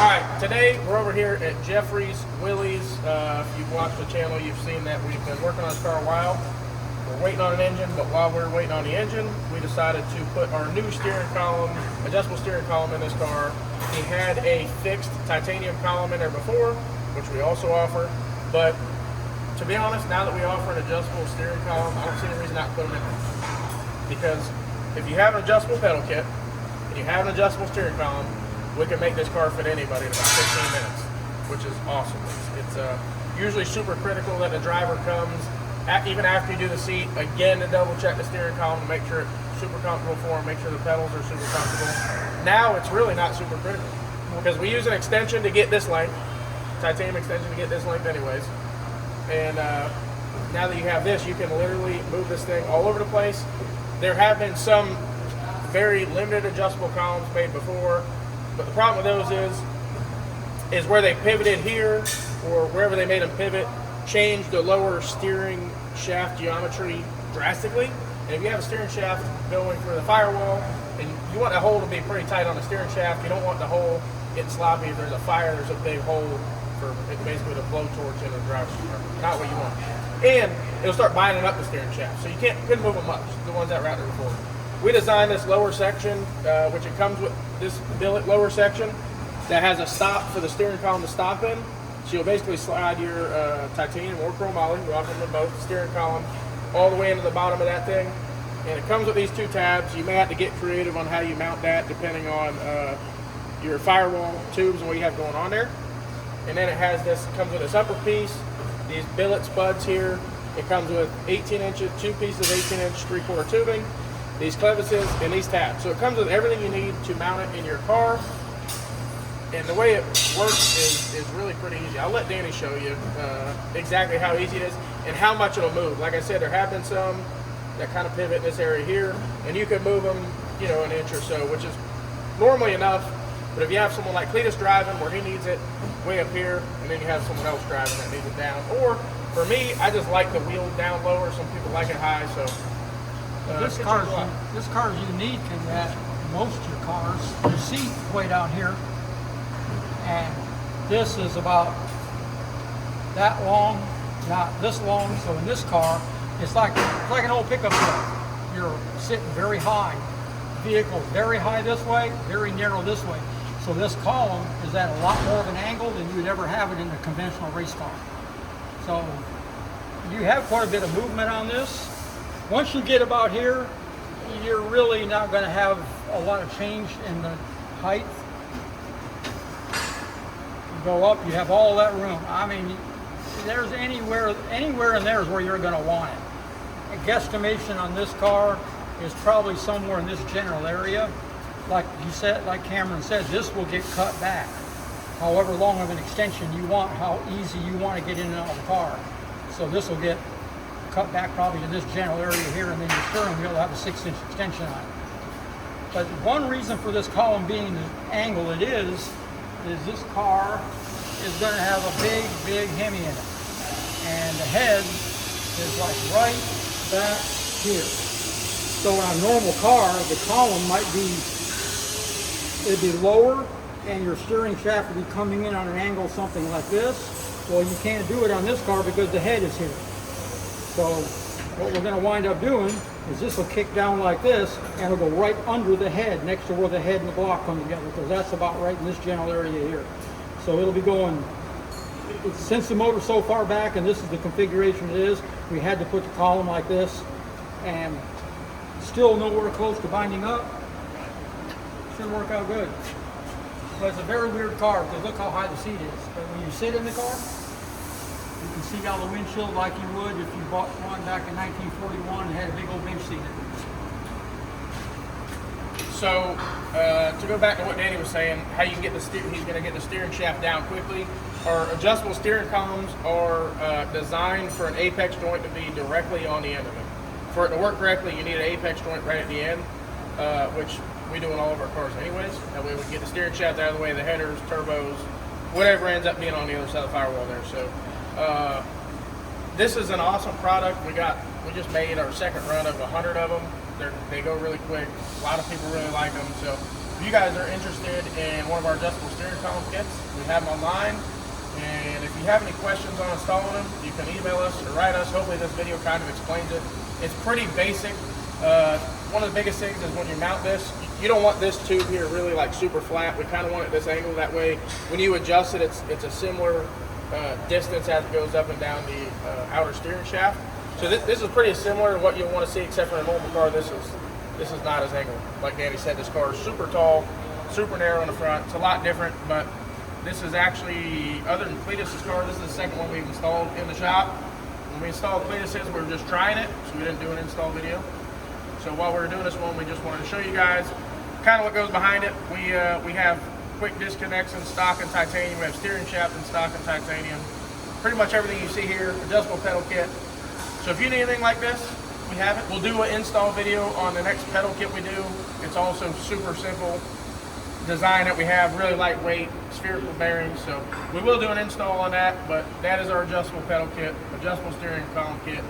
Alright, today we're over here at Jeffrey's Willys. If you've watched the channel, you've seen that we've been working on this car a while. We're waiting on an engine, but while we're waiting on the engine, we decided to put our new steering column, adjustable steering column in this car. He had a fixed titanium column in there before, which we also offer, but to be honest, now that we offer an adjustable steering column, I don't see any reason not to put them in there. Because if you have an adjustable pedal kit, and you have an adjustable steering column, we can make this car fit anybody in about 15 minutes, which is awesome. It's usually super critical that the driver comes, even after you do the seat, again to double check the steering column to make sure it's super comfortable for them, make sure the pedals are super comfortable. Now it's really not super critical, because we use an extension to get this length, titanium extension to get this length anyways. And now that you have this, you can literally move this thing all over the place. There have been some very limited adjustable columns made before, but the problem with those is where they pivoted here, or wherever they made them pivot, changed the lower steering shaft geometry drastically. And if you have a steering shaft going through the firewall, and you want the hole to be pretty tight on the steering shaft, you don't want the hole getting sloppy. If there's a fire, there's a big hole for basically the blowtorch in the driver's car. Not what you want. And it'll start binding up the steering shaft, so you couldn't move them much, the ones that were out there before. We designed this lower section, which it comes with this billet lower section that has a stop for the steering column to stop in. So you'll basically slide your titanium or chromoly, we offer them both, steering column, all the way into the bottom of that thing. And it comes with these two tabs. You may have to get creative on how you mount that depending on your firewall tubes and what you have going on there. And then it has this, comes with this upper piece, these billet spuds here. It comes with 18 inches, two pieces of 18-inch 3/4 tubing, these clevises, and these tabs. So it comes with everything you need to mount it in your car. And the way it works is really pretty easy. I'll let Danny show you exactly how easy it is and how much it'll move. Like I said, there have been some that kind of pivot in this area here, and you can move them, you know, an inch or so, which is normally enough. But if you have someone like Cletus driving where he needs it way up here, and then you have someone else driving that needs it down. Or for me, I just like the wheel down lower. Some people like it high, so this car is unique in that most of your cars, your seat way down here, and this is about that long, not this long. So in this car, it's like an old pickup truck. You're sitting very high. Vehicle very high this way, very narrow this way. So this column is at a lot more of an angle than you would ever have it in a conventional race car. So you have quite a bit of movement on this. Once you get about here, you're really not going to have a lot of change in the height. You go up, you have all that room. I mean, there's anywhere in there is where you're going to want it. A guesstimation on this car is probably somewhere in this general area. Like you said, like Cameron said, this will get cut back. However long of an extension you want, how easy you want to get in and out of the car. So this will get cut back probably to this general area here, and then your steering wheel will have a 6-inch extension on it. But one reason for this column being the angle it is this car is going to have a big Hemi in it. And the head is like right back here. So in a normal car, the column might be, it'd be lower, and your steering shaft would be coming in on an angle something like this. Well, you can't do it on this car because the head is here. So what we're going to wind up doing is this will kick down like this, and it'll go right under the head, next to where the head and the block come together, because that's about right in this general area here. So it'll be going, since the motor's so far back and this is the configuration it is, we had to put the column like this, and still nowhere close to binding up. Should work out good. But it's a very weird car because look how high the seat is. But when you sit in the car, you can see out the windshield like you would if you bought one back in 1941 and had a big old bench seat in it. So to go back to what Danny was saying, how you can get he's going to get the steering shaft down quickly. Our adjustable steering columns are designed for an apex joint to be directly on the end of it. For it to work correctly, you need an apex joint right at the end, which we do in all of our cars anyways. That way we can get the steering shaft out of the way, the headers, turbos, whatever ends up being on the other side of the firewall there. So this is an awesome product. We just made our second run of 100 of them. They go really quick. A lot of people really like them. So If you guys are interested in one of our adjustable steering column kits, we have them online. And if you have any questions on installing them, you can email us or write us. Hopefully this video kind of explains it. It's pretty basic. One of the biggest things is when you mount this, you don't want this tube here really like super flat. We kind of want it this angle. That way, when you adjust it, it's a similar distance as it goes up and down the outer steering shaft. So this is pretty similar to what you want to see, except for a normal car. This is not as angled. Like Danny said, this car is super tall, super narrow in the front. It's a lot different, but this is actually, other than Cletus's car, this is the second one we've installed in the shop. When we installed Cletus's, we were just trying it, so we didn't do an install video. So while we were doing this one, we just wanted to show you guys kind of what goes behind it. We have quick disconnects in stock and titanium. We have steering shaft in stock and titanium. Pretty much everything you see here, adjustable pedal kit. So if you need anything like this, we have it. We'll do an install video on the next pedal kit we do. It's also super simple design that we have, really lightweight, spherical bearings. So we will do an install on that, but that is our adjustable pedal kit, adjustable steering column kit.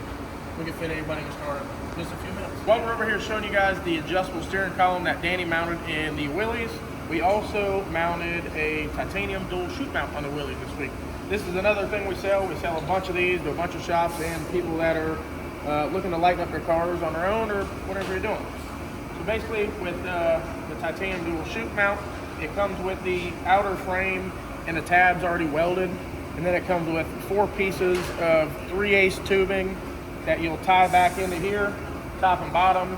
We can fit anybody in this car in just a few minutes. While we're over here showing you guys the adjustable steering column that Danny mounted in the Willys, we also mounted a titanium dual chute mount on the Willys this week. This is another thing we sell. We sell a bunch of these to a bunch of shops and people that are looking to lighten up their cars on their own or whatever you're doing. So basically with the titanium dual chute mount, it comes with the outer frame and the tabs already welded. And then it comes with 4 pieces of 3/8 tubing that you'll tie back into here, top and bottom,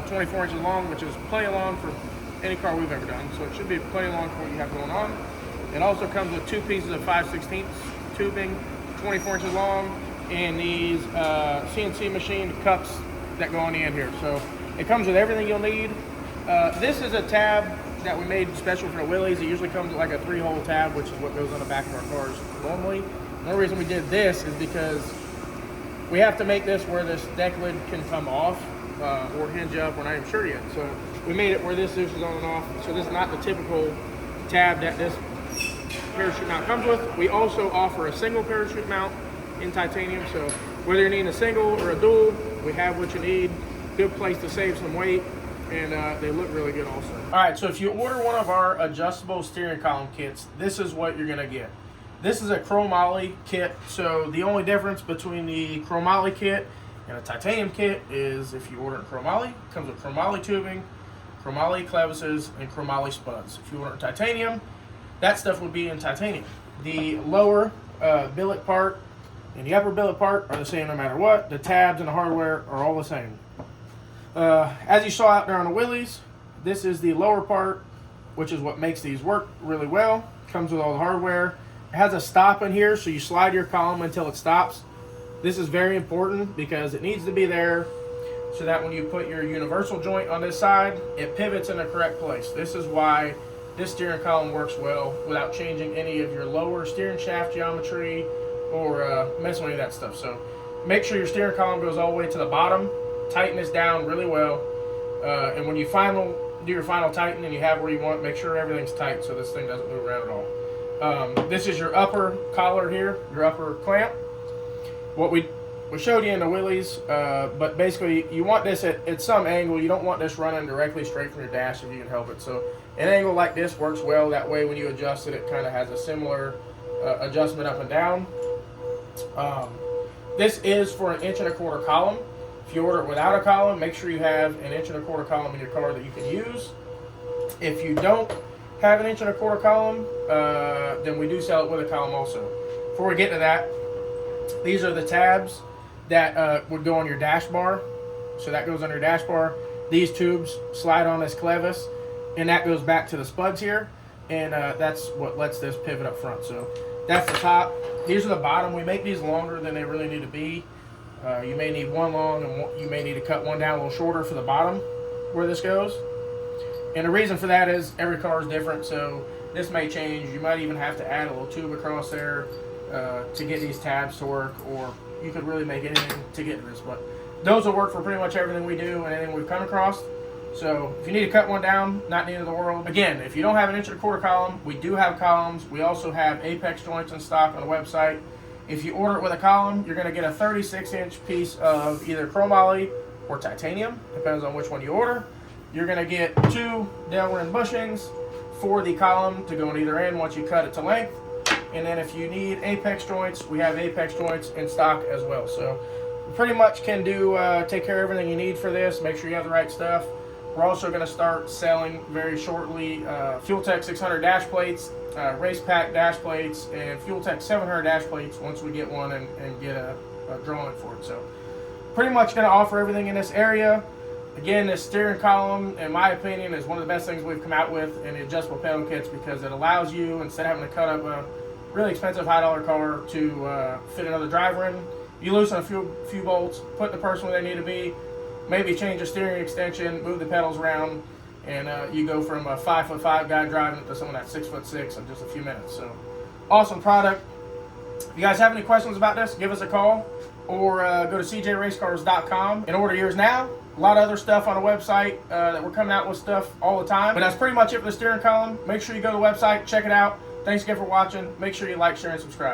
24 inches long, which is plenty long for any car we've ever done. So it should be plenty long for what you have going on. It also comes with 2 pieces of 5/16 tubing, 24 inches long, and these CNC machined cups that go on the end here. So it comes with everything you'll need. This is a tab that we made special for the Willys. It usually comes with like a 3-hole tab, which is what goes on the back of our cars normally. The only reason we did this is because we have to make this where this deck lid can come off or hinge up. We're not even sure yet. So we made it where this is on and off. So this is not the typical tab that this parachute mount comes with. We also offer a single parachute mount in titanium. So whether you're needing a single or a dual, we have what you need. Good place to save some weight, and they look really good also. All right, so if you order one of our adjustable steering column kits, this is what you're gonna get. This is a chromoly kit, so the only difference between the chromoly kit and a titanium kit is if you order a chromoly, it comes with chromoly tubing, chromoly clevises, and chromoly spuds. If you order titanium, that stuff would be in titanium. The lower billet part and the upper billet part are the same no matter what. The tabs and the hardware are all the same. As you saw out there on the Willys, this is the lower part, which is what makes these work really well. Comes with all the hardware. It has a stop in here, so you slide your column until it stops. This is very important because it needs to be there so that when you put your universal joint on this side, it pivots in the correct place. This is why this steering column works well without changing any of your lower steering shaft geometry or messing with any of that stuff. So make sure your steering column goes all the way to the bottom. Tighten this down really well. And when you do your final tighten and you have where you want, make sure everything's tight so this thing doesn't move around at all. This is your upper collar here, your upper clamp. What we showed you in the Willys, but basically you want this at some angle. You don't want this running directly straight from your dash if you can help it. So an angle like this works well. That way when you adjust it, it kind of has a similar adjustment up and down. This is for an 1.25 inch column. If you order it without a column, make sure you have an 1.25 inch column in your car that you can use. If you don't have an 1.25 inch column, then we do sell it with a column also. Before we get to that, these are the tabs that would go on your dash bar. So that goes on your dash bar. These tubes slide on this clevis, and that goes back to the spuds here, and that's what lets this pivot up front. So that's the top. These are the bottom. We make these longer than they really need to be. You may need one long, and you may need to cut one down a little shorter for the bottom where this goes. And the reason for that is every car is different, so this may change. You might even have to add a little tube across there to get these tabs to work, or you could really make anything to get to this. But those will work for pretty much everything we do and anything we've come across. So if you need to cut one down, not the end of the world. Again, if you don't have an 1.25 inch column, we do have columns. We also have apex joints in stock on the website. If you order it with a column, you're going to get a 36 inch piece of either chromoly or titanium, depends on which one you order. You're going to get 2 Delrin bushings for the column to go on either end once you cut it to length. And then if you need apex joints, we have apex joints in stock as well. So you pretty much can do take care of everything you need for this. Make sure you have the right stuff. We're also going to start selling very shortly Fuel Tech 600 dash plates, Race Pack dash plates, and Fuel Tech 700 dash plates once we get one and get a drawing for it. So pretty much going to offer everything in this area. Again, this steering column, in my opinion, is one of the best things we've come out with in the adjustable pedal kits, because it allows you, instead of having to cut up a really expensive high-dollar car to fit another driver in, you loosen a few bolts, put the person where they need to be, maybe change the steering extension, move the pedals around, and you go from a 5'5" guy driving it to someone that's 6'6" in just a few minutes. So, awesome product. If you guys have any questions about this, give us a call or go to cjracecars.com and order yours now. A lot of other stuff on the website that we're coming out with stuff all the time. But that's pretty much it for the steering column. Make sure you go to the website, check it out. Thanks again for watching. Make sure you like, share, and subscribe.